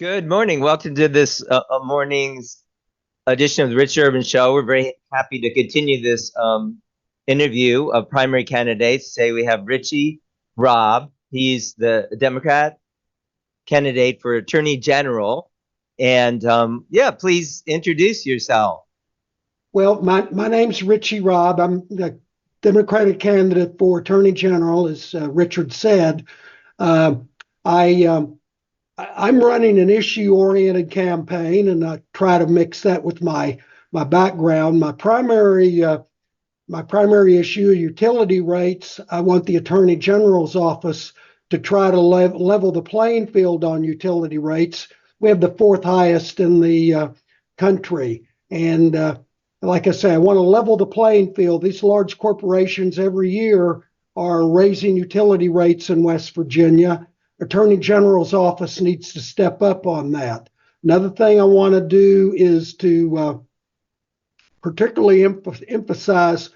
Good morning. Welcome to this morning's edition of the Rich Urban Show. We're very happy to continue this interview of primary candidates. Today we have Richie Robb. He's the Democrat candidate for Attorney General. And yeah, please introduce yourself. Well, my name's Ritchie Robb. I'm the Democratic candidate for Attorney General, as Richard said. Uh, I I'm running an issue-oriented campaign, and I try to mix that with my background. My primary issue, utility rates. I want the Attorney General's office to try to level the playing field on utility rates. We have the fourth highest in the country, and like I say, I want to level the playing field. These large corporations every year are raising utility rates in West Virginia. Attorney General's office needs to step up on that. Another thing I want to do is to particularly emphasize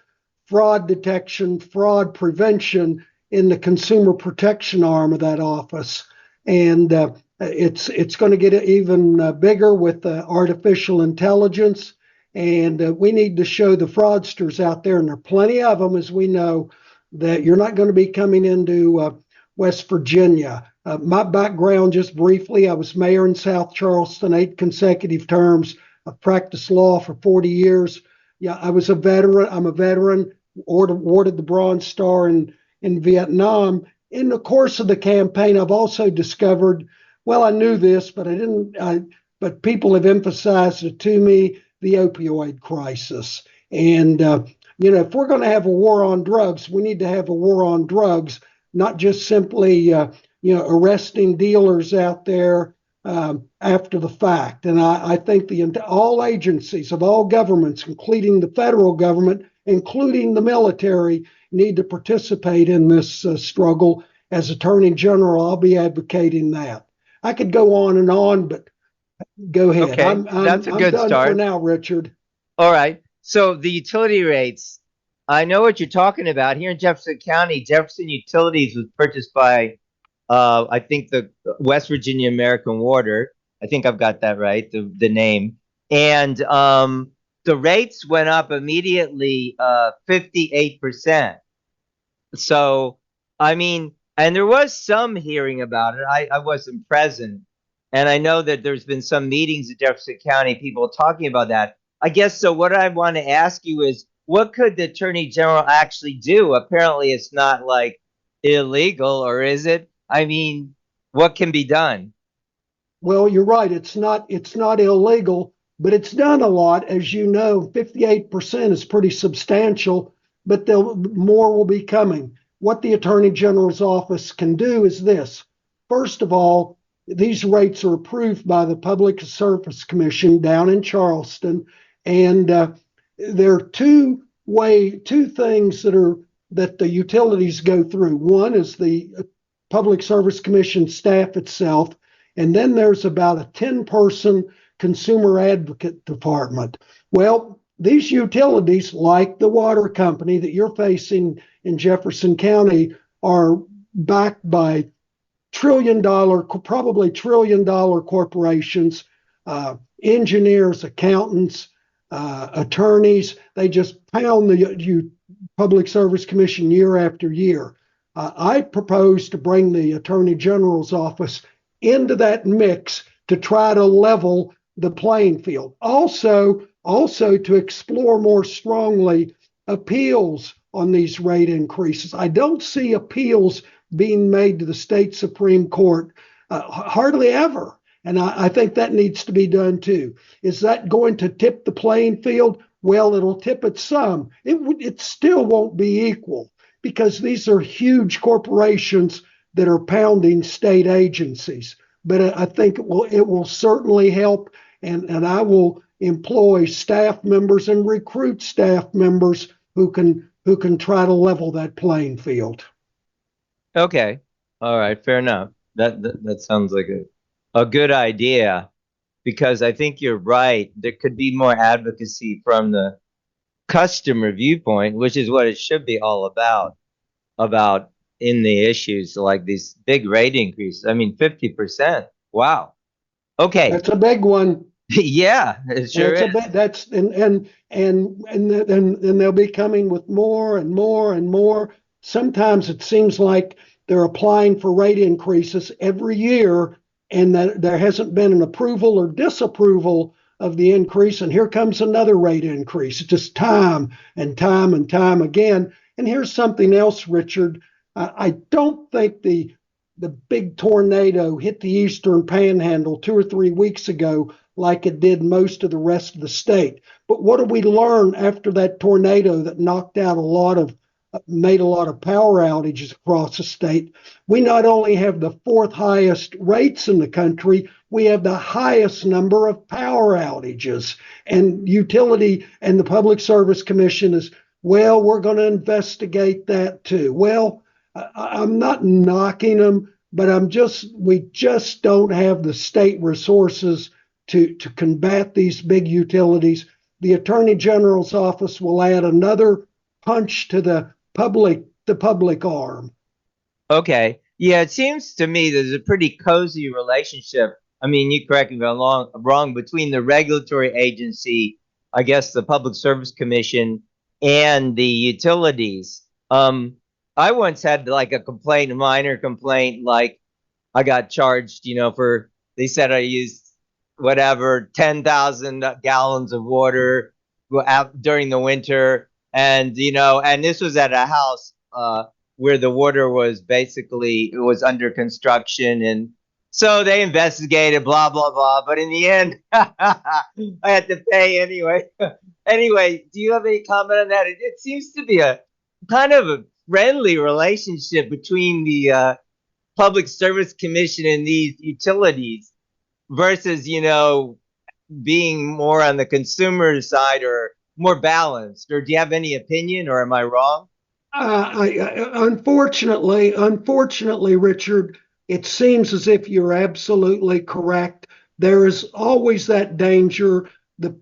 fraud detection, fraud prevention in the consumer protection arm of that office. And it's going to get even bigger with artificial intelligence. And we need to show the fraudsters out there, and there are plenty of them, as we know, that you're not going to be coming into West Virginia. My background, just briefly, I was mayor in South Charleston 8 consecutive terms. I've practiced law for 40 years. Yeah, I was a veteran. I'm a veteran, awarded the Bronze Star in Vietnam. In the course of the campaign, I've also discovered, well, I knew this, but but people have emphasized it to me, the opioid crisis. And, if we're going to have a war on drugs, we need to have a war on drugs, not just simply, arresting dealers out there after the fact. And I think all agencies of all governments, including the federal government, including the military, need to participate in this struggle. As Attorney General, I'll be advocating that. I could go on, but go ahead. Okay, that's a I'm good done for start. now, Richard. All right. So the utility rates, I know what you're talking about. Here in Jefferson County, Jefferson Utilities was purchased by I think the West Virginia American Water. I think I've got that right, the name. And the rates went up immediately 58%. So, I mean, and there was some hearing about it. I wasn't present. And I know that there's been some meetings in Jefferson County, people talking about that. I guess so. What I want to ask you is, what could the Attorney General actually do? Apparently, it's not like illegal, or is it? I mean, what can be done? Well, you're right. It's not illegal, but it's done a lot. As you know, 58% is pretty substantial, but more will be coming. What the Attorney General's office can do is this. First of all, these rates are approved by the Public Service Commission down in Charleston, and there are two things that the utilities go through. One is the Public Service Commission staff itself, and then there's about a 10-person consumer advocate department. Well, these utilities, like the water company that you're facing in Jefferson County, are backed by probably trillion-dollar corporations, engineers, accountants, attorneys. They just pound the Public Service Commission year after year. I propose to bring the Attorney General's office into that mix to try to level the playing field. Also to explore more strongly appeals on these rate increases. I don't see appeals being made to the state Supreme Court hardly ever. And I think that needs to be done too. Is that going to tip the playing field? Well, it'll tip it some. It still won't be equal because these are huge corporations that are pounding state agencies. But I think it will certainly help, and I will employ staff members and recruit staff members who can try to level that playing field. Okay. All right. Fair enough. That sounds like a good idea, because I think you're right. There could be more advocacy from the customer viewpoint, which is what it should be all about in the issues like these big rate increases. I mean, 50%. Wow. Okay. That's a big one. Yeah, it sure That's a is. bit. That's and they'll be coming with more and more and more. Sometimes it seems like they're applying for rate increases every year, and that there hasn't been an approval or disapproval of the increase. And here comes another rate increase. It's just time and time and time again. And here's something else, Richard. I don't think the big tornado hit the Eastern Panhandle 2 or 3 weeks ago like it did most of the rest of the state. But what did we learn after that tornado that knocked out a lot of, made a lot of power outages across the state? We not only have the fourth highest rates in the country, we have the highest number of power outages. And utility and the Public Service Commission is, well, we're going to investigate that too. Well, I'm not knocking them, but we just don't have the state resources to combat these big utilities. The Attorney General's office will add another punch to the public arm. Okay. Yeah, it seems to me there's a pretty cozy relationship. I mean, you correct me if I'm wrong, between the regulatory agency, I guess the Public Service Commission, and the utilities. I once had like a complaint, a minor complaint, like I got charged, for they said I used whatever 10,000 gallons of water during the winter, and this was at a house where the water was basically it was under construction, and so they investigated, blah blah blah. But in the end, I had to pay anyway. Anyway, do you have any comment on that? It seems to be a kind of a friendly relationship between the Public Service Commission and these utilities versus, being more on the consumer side or more balanced. Or do you have any opinion, or am I wrong? Unfortunately, Richard, it seems as if you're absolutely correct. There is always that danger. The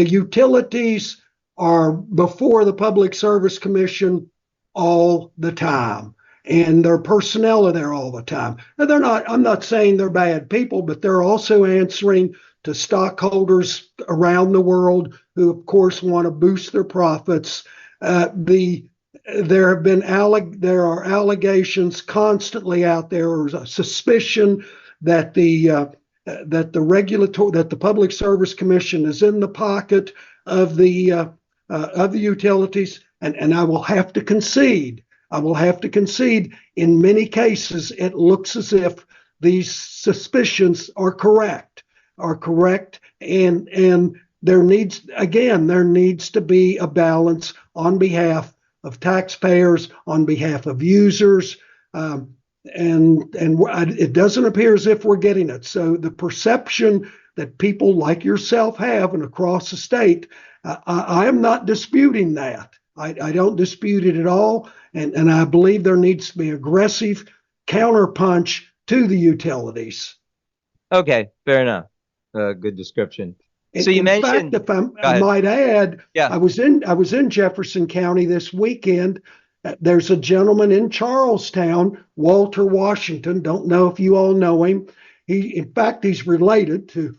utilities are before the Public Service Commission all the time, and their personnel are there all the time. Now, they're not. I'm not saying they're bad people, but they're also answering to stockholders around the world who, of course, want to boost their profits. There are allegations constantly out there, or a suspicion that the Public Service Commission is in the pocket of the utilities, and I will have to concede. I will have to concede. In many cases, it looks as if these suspicions are correct. And there needs to be a balance on behalf of taxpayers, on behalf of users, and it doesn't appear as if we're getting it. So the perception that people like yourself have and across the state, I am not disputing that. I don't dispute it at all, and I believe there needs to be aggressive counterpunch to the utilities. Okay, fair enough. Good description. So you In fact, mentioned, if I, go I ahead. might add, Yeah. I was in Jefferson County this weekend. There's a gentleman in Charlestown, Walter Washington. Don't know if you all know him. In fact, he's related to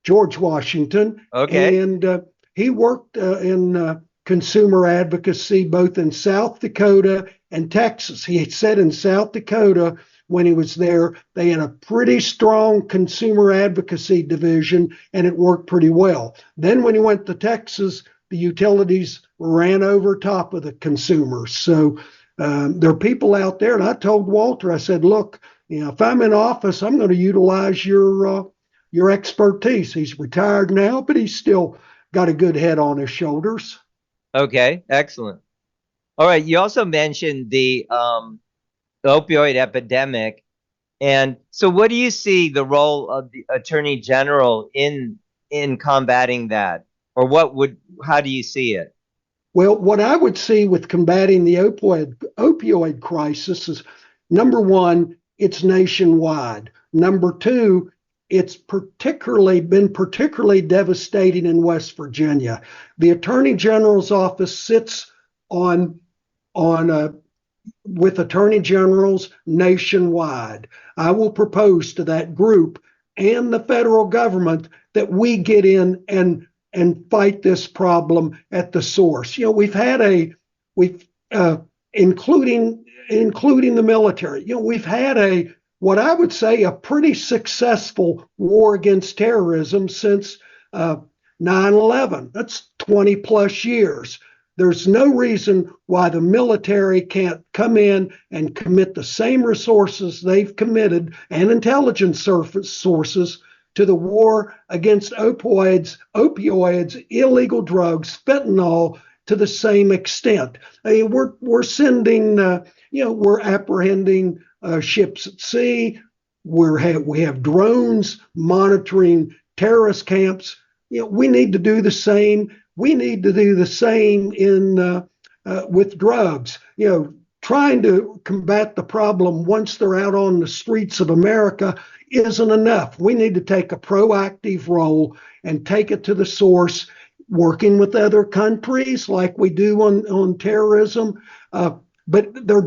George Washington, Okay. and he worked in consumer advocacy both in South Dakota and Texas. He said in South Dakota when he was there, they had a pretty strong consumer advocacy division, and it worked pretty well. Then when he went to Texas, the utilities ran over top of the consumers. So there are people out there, and I told Walter, I said, look, if I'm in office, I'm going to utilize your expertise. He's retired now, but he's still got a good head on his shoulders. Okay. Excellent. All right. You also mentioned the opioid epidemic, and so what do you see the role of the Attorney General in combating that, or how do you see it? Well, what I would see with combating the opioid crisis is, number one, it's nationwide. Number two, it's particularly devastating in West Virginia. The Attorney General's office sits on with attorney generals nationwide. I will propose to that group and the federal government that we get in and fight this problem at the source. You know, we've including the military. You know, we've had a what I would say a pretty successful war against terrorism since 9/11. That's 20 plus years. There's no reason why the military can't come in and commit the same resources they've committed and intelligence sources to the war against opioids, illegal drugs, fentanyl to the same extent. I mean, we're sending, we're apprehending ships at sea. We have drones monitoring terrorist camps. You know, we need to do the same. We need to do the same in with drugs. You know, trying to combat the problem once they're out on the streets of America isn't enough. We need to take a proactive role and take it to the source, working with other countries like we do on terrorism. But they're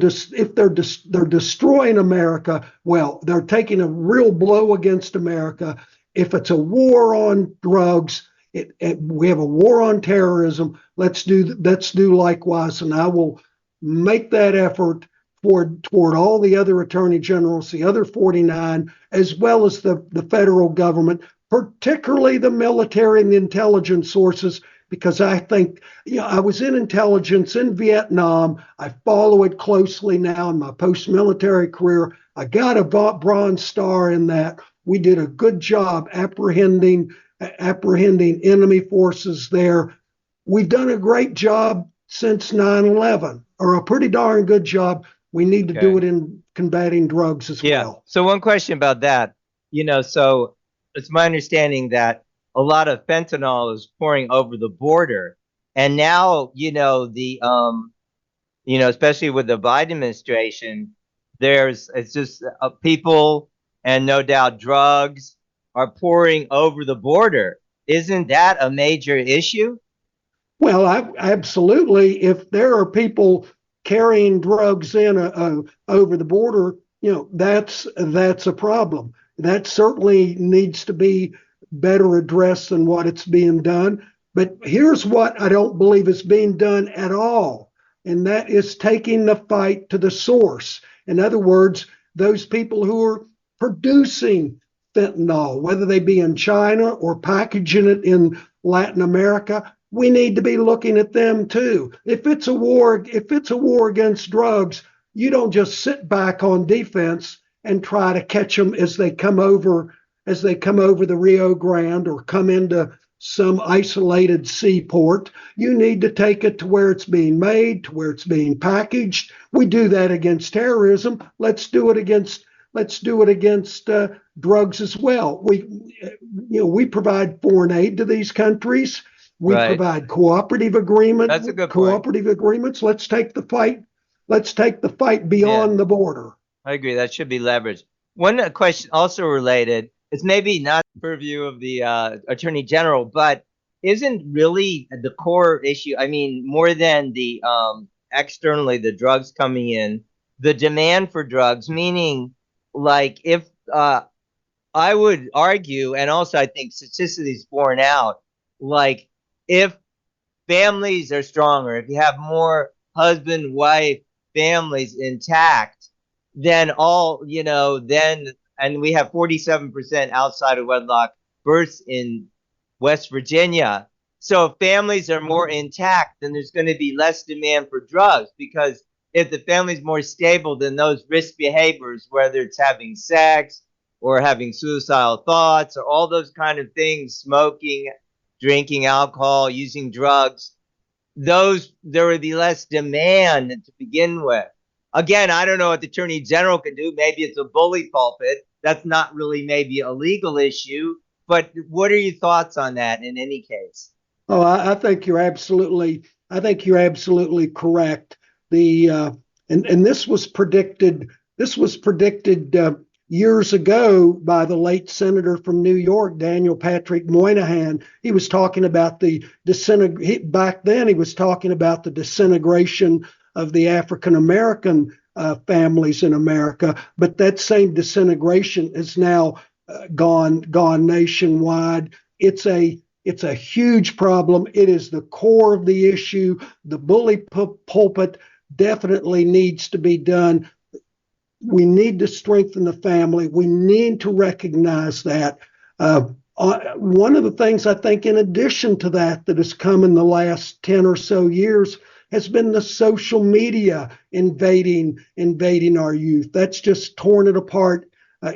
destroying America, well, they're taking a real blow against America. If it's a war on drugs, we have a war on terrorism. Let's do likewise, and I will make that effort toward all the other attorney generals, the other 49, as well as the federal government, particularly the military and the intelligence sources, because I think, I was in intelligence in Vietnam. I follow it closely now in my post-military career. I got a Bronze Star in that. We did a good job apprehending enemy forces there. We've done a great job since 9/11, or a pretty darn good job. We need to do it in combating drugs as well. So one question about that, so it's my understanding that a lot of fentanyl is pouring over the border, and now, especially with the Biden administration, it's just people and no doubt drugs are pouring over the border. Isn't that a major issue? Well, absolutely. If there are people carrying drugs in over the border, that's a problem. That certainly needs to be better addressed than what it's being done. But here's what I don't believe is being done at all, and that is taking the fight to the source. In other words, those people who are producing fentanyl, whether they be in China or packaging it in Latin America, we need to be looking at them too. If it's a war against drugs, you don't just sit back on defense and try to catch them as they come over the Rio Grande or come into some isolated seaport. You need to take it to where it's being made, to where it's being packaged. We do that against terrorism. Let's do it against drugs as well. We provide foreign aid to these countries. We provide cooperative agreements. That's a good cooperative point. agreements. Let's take the fight beyond the border. I agree. That should be leveraged. One question also related. It's maybe not the purview of the attorney general, but isn't really the core issue? I mean, more than the externally the drugs coming in, the demand for drugs, meaning like if I would argue, and also I think statistically is borne out, like if families are stronger, if you have more husband, wife, families intact, then and we have 47% outside of wedlock births in West Virginia. So if families are more intact, then there's going to be less demand for drugs, because if the family's more stable, then those risk behaviors, whether it's having sex or having suicidal thoughts or all those kind of things, smoking, drinking alcohol, using drugs, there would be less demand to begin with. Again, I don't know what the attorney general can do. Maybe it's a bully pulpit. That's not really maybe a legal issue. But what are your thoughts on that in any case? Oh, I think you're absolutely correct. And this was predicted years ago by the late senator from New York, Daniel Patrick Moynihan. He was talking about back then he was talking about the disintegration of the African American families in America. But that same disintegration is now gone nationwide. It's a huge problem. It is the core of the issue. The bully pulpit definitely needs to be done. We need to strengthen the family. We need to recognize that. One of the things I think, in addition to that, that has come in the last 10 or so years has been the social media invading our youth. That's just torn it apart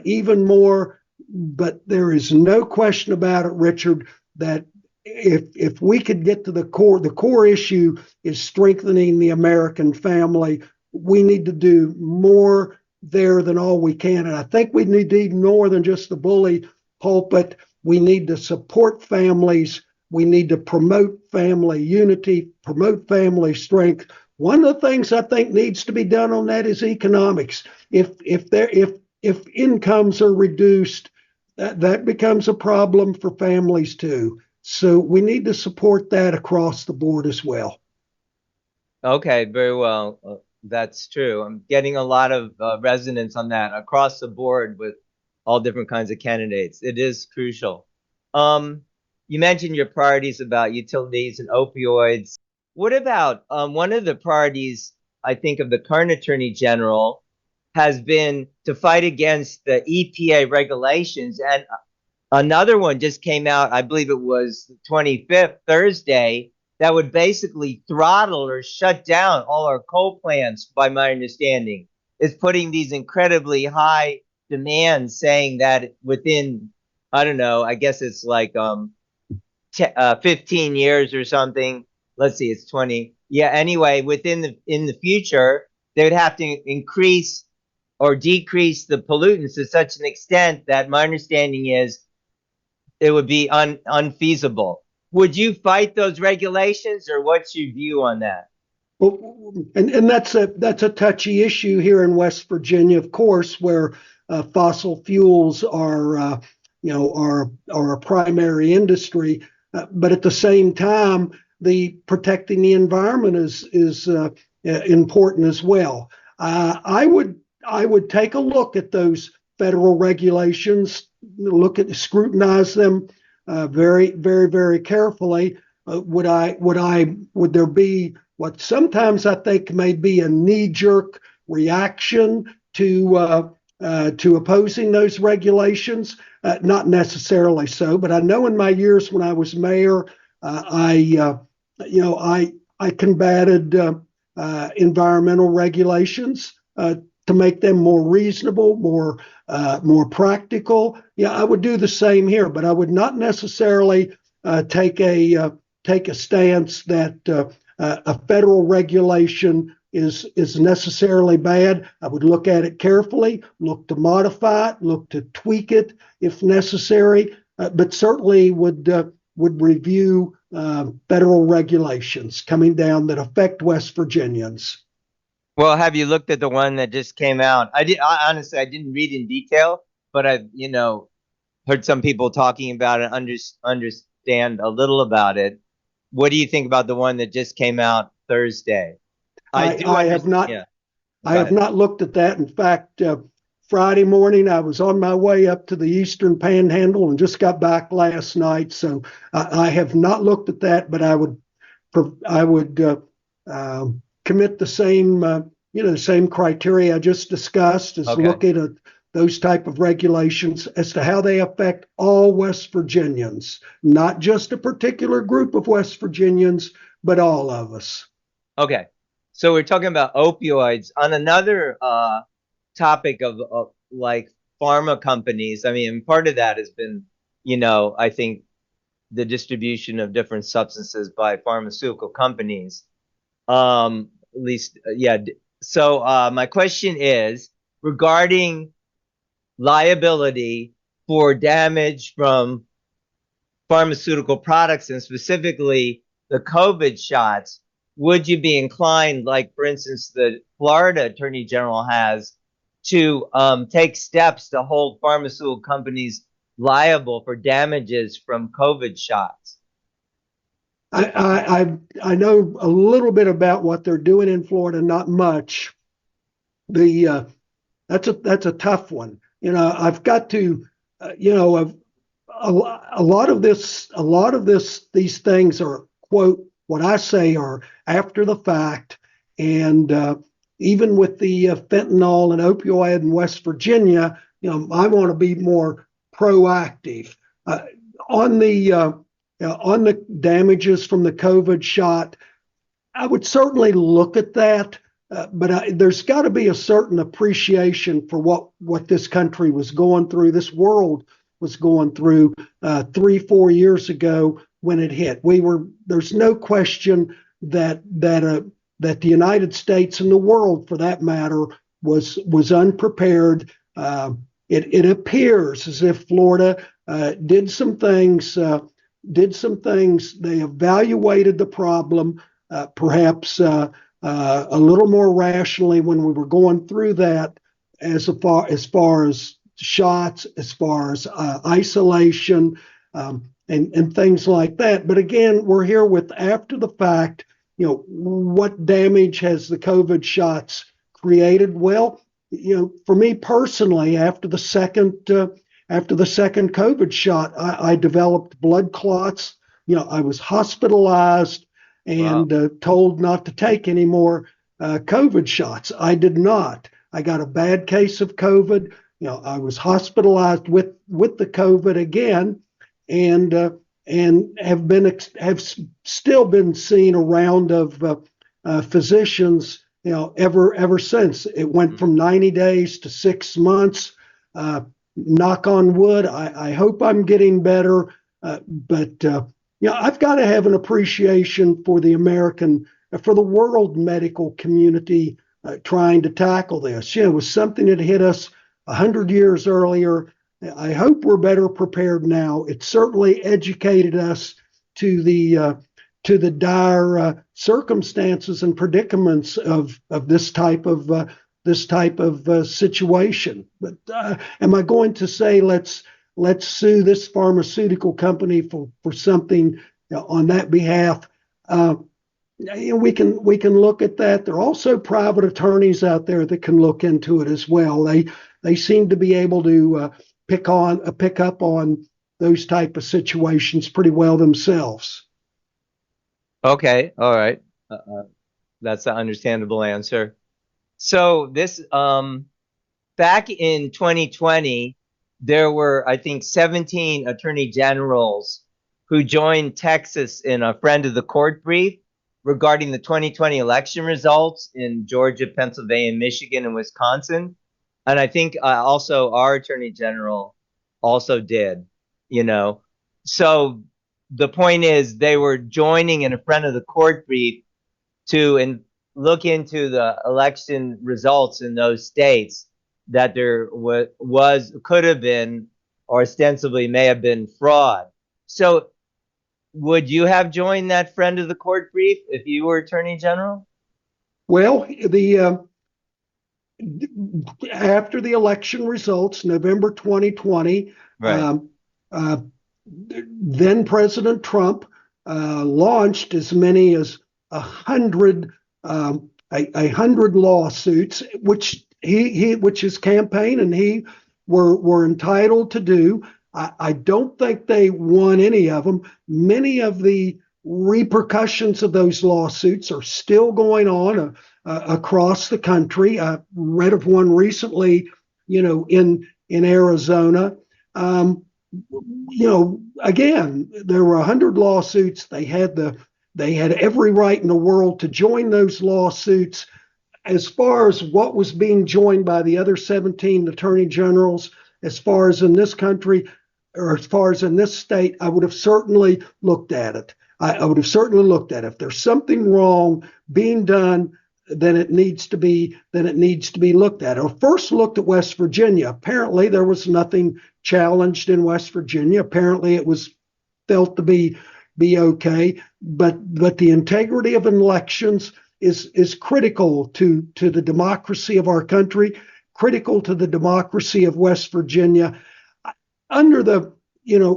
even more. But there is no question about it, Richard, that if we could get to the core issue is strengthening the American family. We need to do more there than all we can. And I think we need to do more than just the bully pulpit. We need to support families. We need to promote family unity, promote family strength. One of the things I think needs to be done on that is economics. If incomes are reduced, that becomes a problem for families too. So we need to support that across the board as well. Okay, very well. That's true. I'm getting a lot of resonance on that across the board with all different kinds of candidates. It is crucial. You mentioned your priorities about utilities and opioids. What about one of the priorities, I think, of the current Attorney General has been to fight against the EPA regulations. And another one just came out, I believe it was the 25th, Thursday, that would basically throttle or shut down all our coal plants, by my understanding. It's putting these incredibly high demands, saying that within, I don't know, I guess it's like 15 years or something. Let's see, it's 20. Yeah, anyway, in the future, they would have to increase or decrease the pollutants to such an extent that my understanding is it would be unfeasible. Would you fight those regulations, or what's your view on that? Well, and that's a touchy issue here in West Virginia, of course, where fossil fuels are are a primary industry, but at the same time, the protecting the environment is important as well. I would take a look at those federal regulations, scrutinize them very, very, very carefully. Would there be what sometimes I think may be a knee-jerk reaction to opposing those regulations? Not necessarily so, but I know in my years when I was mayor, I combated environmental regulations to make them more reasonable, more practical. Yeah, I would do the same here, but I would not necessarily take a stance that a federal regulation is necessarily bad. I would look at it carefully, look to modify it, look to tweak it if necessary, but certainly would review federal regulations coming down that affect West Virginians. Well, have you looked at the one that just came out? Honestly, I didn't read in detail, but I've heard some people talking about it, understand a little about it. What do you think about the one that just came out Thursday? I have not. Yeah, I have not looked at that. In fact, Friday morning I was on my way up to the Eastern Panhandle and just got back last night, so I have not looked at that. But I would commit the same criteria I just discussed, as looking at those type of regulations as to how they affect all West Virginians, not just a particular group of West Virginians, but all of us. Okay. So we're talking about opioids. On another topic of like pharma companies, I mean, part of that has been, I think the distribution of different substances by pharmaceutical companies. At least, yeah. So my question is regarding liability for damage from pharmaceutical products, and specifically the COVID shots. Would you be inclined, like, for instance, the Florida Attorney General has, to take steps to hold pharmaceutical companies liable for damages from COVID shots? I know a little bit about what they're doing in Florida, not much. The That's a tough one. I've got to, a lot of these things are, quote, what I say are after the fact. And even with the fentanyl and opioid in West Virginia, I want to be more proactive uh, on the damages from the COVID shot. I would certainly look at that, but there's got to be a certain appreciation for what this country was going through, this world was going through 3, 4 years ago when it hit. There's no question that the United States and the world, for that matter, was unprepared. It appears as if Florida did some things. They evaluated the problem perhaps a little more rationally when we were going through that, as far as shots, as far as isolation, and things like that. But again, we're here with after the fact. What damage has the COVID shots created? Well, for me personally, after the second COVID shot, I developed blood clots. I was hospitalized Wow. and told not to take any more COVID shots. I did not. I got a bad case of COVID. I was hospitalized with the COVID again, and have still been seeing a round of physicians. Ever since it went from 90 days to 6 months. Knock on wood. I hope I'm getting better, but I've got to have an appreciation for for the world medical community trying to tackle this. It was something that hit us 100 years earlier. I hope we're better prepared now. It certainly educated us to the dire circumstances and predicaments of this type of situation. But am I going to say let's sue this pharmaceutical company for something on that behalf? We can look at that. There are also private attorneys out there that can look into it as well. They seem to be able to pick up on those type of situations pretty well themselves. Okay. All right. That's an understandable answer. So this back in 2020, there were, I think, 17 attorney generals who joined Texas in a friend of the court brief regarding the 2020 election results in Georgia, Pennsylvania, Michigan, and Wisconsin. And I think also our attorney general also did, you know. So the point is they were joining in a friend of the court brief to look into the election results in those states that there could have been or ostensibly may have been fraud. So would you have joined that friend of the court brief if you were attorney general? Well, the after the election results, November 2020, Right. um, uh, then President Trump launched as many as 100 100 lawsuits, which his campaign and he were entitled to do. I don't think they won any of them. Many of the repercussions of those lawsuits are still going on across the country. I read of one recently, in Arizona. Again, there were 100 lawsuits. They had every right in the world to join those lawsuits. As far as what was being joined by the other 17 attorney generals, as far as in this country or as far as in this state, I would have certainly looked at it. I would have certainly looked at it. If there's something wrong being done, then it needs to be looked at. I first looked at West Virginia. Apparently, there was nothing challenged in West Virginia. Apparently, it was felt to be okay. But the integrity of elections is critical to the democracy of our country, critical to the democracy of West Virginia. Under the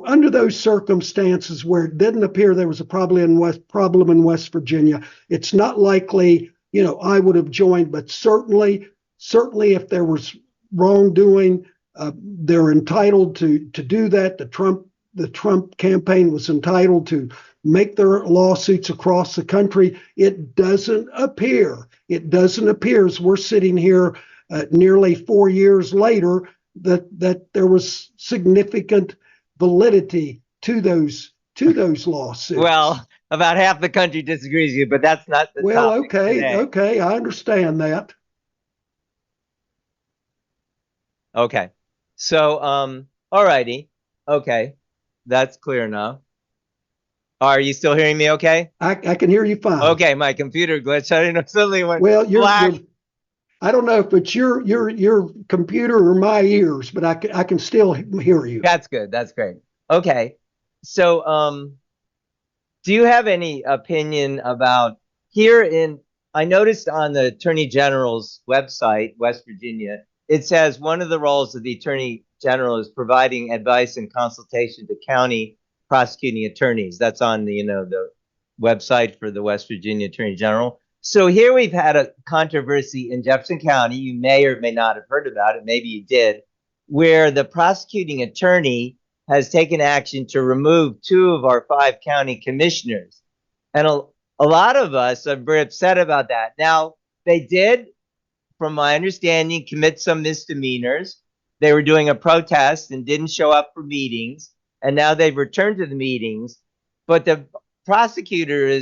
under those circumstances where it didn't appear there was a problem in West Virginia, it's not likely, I would have joined, but certainly if there was wrongdoing, they're entitled to do that. The Trump campaign was entitled to make their lawsuits across the country. It doesn't appear as we're sitting here nearly 4 years later that there was significant validity to those lawsuits. Well, about half the country disagrees with you, but that's not the topic today. Okay, I understand that. Okay. So, all righty. Okay. That's clear enough. Are you still hearing me okay? I can hear you fine. Okay, my computer glitched. I didn't know, suddenly went you're black. I don't know if it's your computer or my ears, but I can still hear you. That's good. That's great. Okay. So, do you have any opinion about I noticed on the Attorney General's website, West Virginia, it says one of the roles of the Attorney General is providing advice and consultation to county prosecuting attorneys. That's on the website for the West Virginia Attorney General. So here we've had a controversy in Jefferson County. You may or may not have heard about it. Maybe you did, where the prosecuting attorney has taken action to remove 2 of our 5 county commissioners. And a lot of us are very upset about that. Now, they did, from my understanding, commit some misdemeanors. They were doing a protest and didn't show up for meetings, and now they've returned to the meetings. But the prosecutor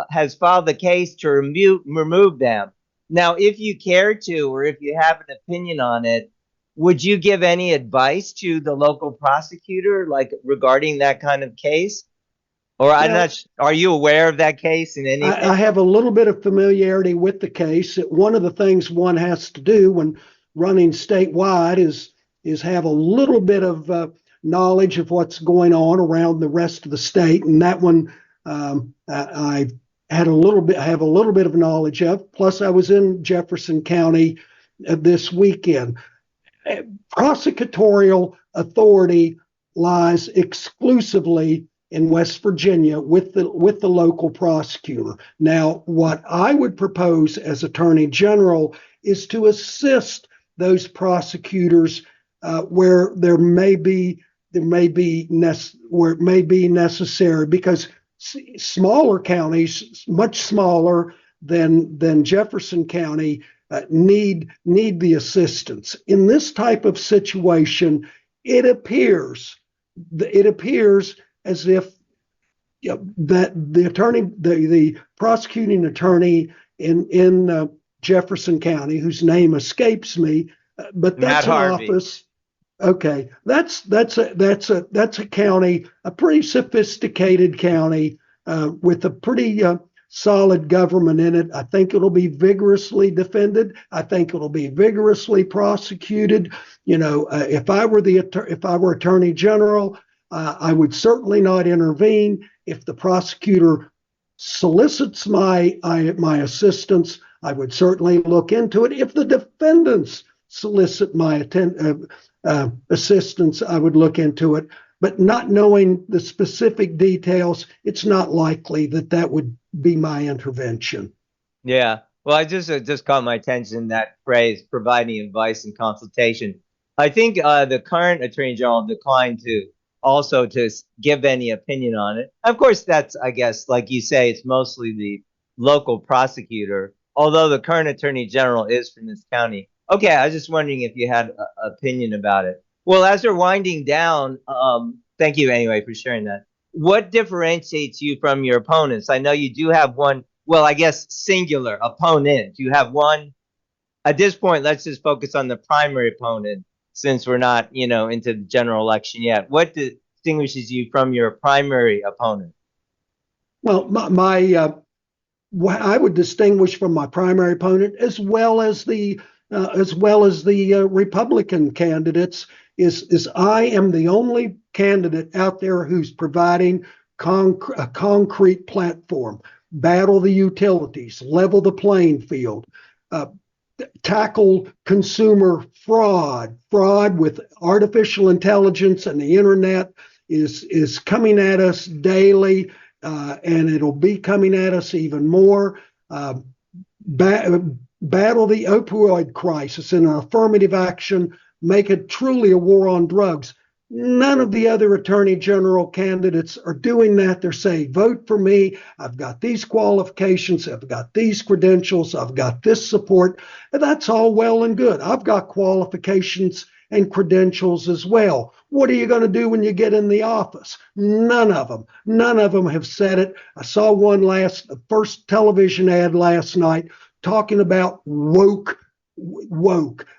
has filed the case to remove them. Now, if you care to, or if you have an opinion on it, would you give any advice to the local prosecutor, like regarding that kind of case? Or are you aware of that case in any? I have a little bit of familiarity with the case. One of the things one has to do when running statewide is have a little bit of knowledge of what's going on around the rest of the state, and that one I have a little bit of knowledge of. Plus, I was in Jefferson County this weekend. Prosecutorial authority lies exclusively in West Virginia with the local prosecutor. Now, what I would propose as Attorney General is to assist those prosecutors where it may be necessary, because smaller counties, much smaller than Jefferson County, need the assistance. In this type of situation, it appears as if that the prosecuting attorney in Jefferson County, whose name escapes me, but that's an office. Okay, that's a county, a pretty sophisticated county with a pretty solid government in it. I think it'll be vigorously defended. I think it'll be vigorously prosecuted. If I were Attorney General, I would certainly not intervene. If the prosecutor solicits my assistance, I would certainly look into it. If the defendants solicit my assistance, I would look into it. But not knowing the specific details, it's not likely that would be my intervention. Yeah. Well, I just caught my attention, that phrase, providing advice and consultation. I think the current Attorney General declined to give any opinion on it. Of course, that's, I guess, like you say, it's mostly the local prosecutor, although the current Attorney General is from this county. Okay, I was just wondering if you had an opinion about it. Well, as we're winding down, thank you anyway for sharing that. What differentiates you from your opponents? I know you do have one, well, I guess singular opponent. You have one. At this point, let's just focus on the primary opponent, since we're not, into the general election yet. What distinguishes you from your primary opponent? Well, I would distinguish from my primary opponent, as well as the Republican candidates, is I am the only candidate out there who's providing a concrete platform, battle the utilities, level the playing field, tackle consumer fraud with artificial intelligence and the internet is coming at us daily, and it'll be coming at us even more. Battle the opioid crisis in an affirmative action, make it truly a war on drugs. None of the other attorney general candidates are doing that. They're saying, vote for me. I've got these qualifications. I've got these credentials. I've got this support. And that's all well and good. I've got qualifications and credentials as well. What are you going to do when you get in the office? None of them have said it. I saw the first television ad last night talking about woke.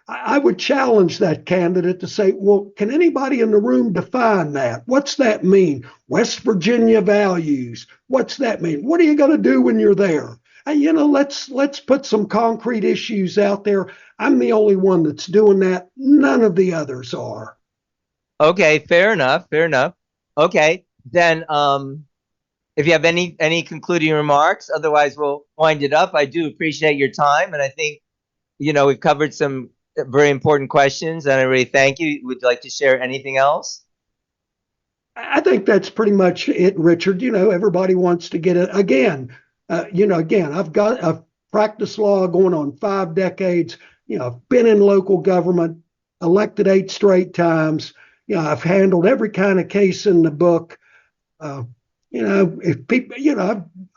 I would challenge that candidate to say, well, can anybody in the room define that? What's that mean? West Virginia values. What's that mean? What are you going to do when you're there? Let's put some concrete issues out there. I'm the only one that's doing that. None of the others are. Okay, fair enough. Fair enough. Okay, then if you have any concluding remarks, otherwise we'll wind it up. I do appreciate your time, and I think we've covered some very important questions, and I really thank you. Would you like to share anything else? I think that's pretty much it, Richard. Everybody wants to get it again. I've practiced law going on 5 decades. I've been in local government, elected 8 straight times. I've handled every kind of case in the book. If people,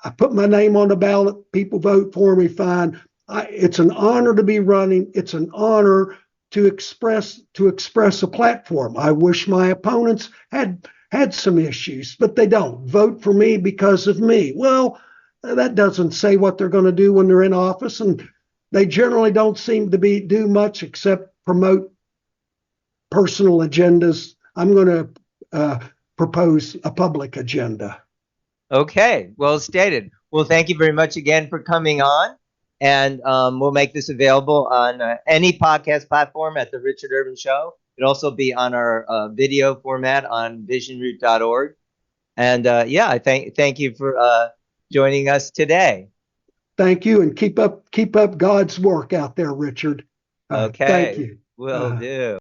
I put my name on the ballot, people vote for me, fine. It's an honor to be running. It's an honor to express a platform. I wish my opponents had some issues, but they don't. Vote for me because of me. Well, that doesn't say what they're going to do when they're in office, and they generally don't seem to do much except promote personal agendas. I'm going to propose a public agenda. Okay, well stated. Well, thank you very much again for coming on. And we'll make this available on any podcast platform at the Richard Urban Show. It'll also be on our video format on visionroot.org. And I thank you for joining us today. Thank you, and keep up God's work out there, Richard. Okay, Thank you. Will do.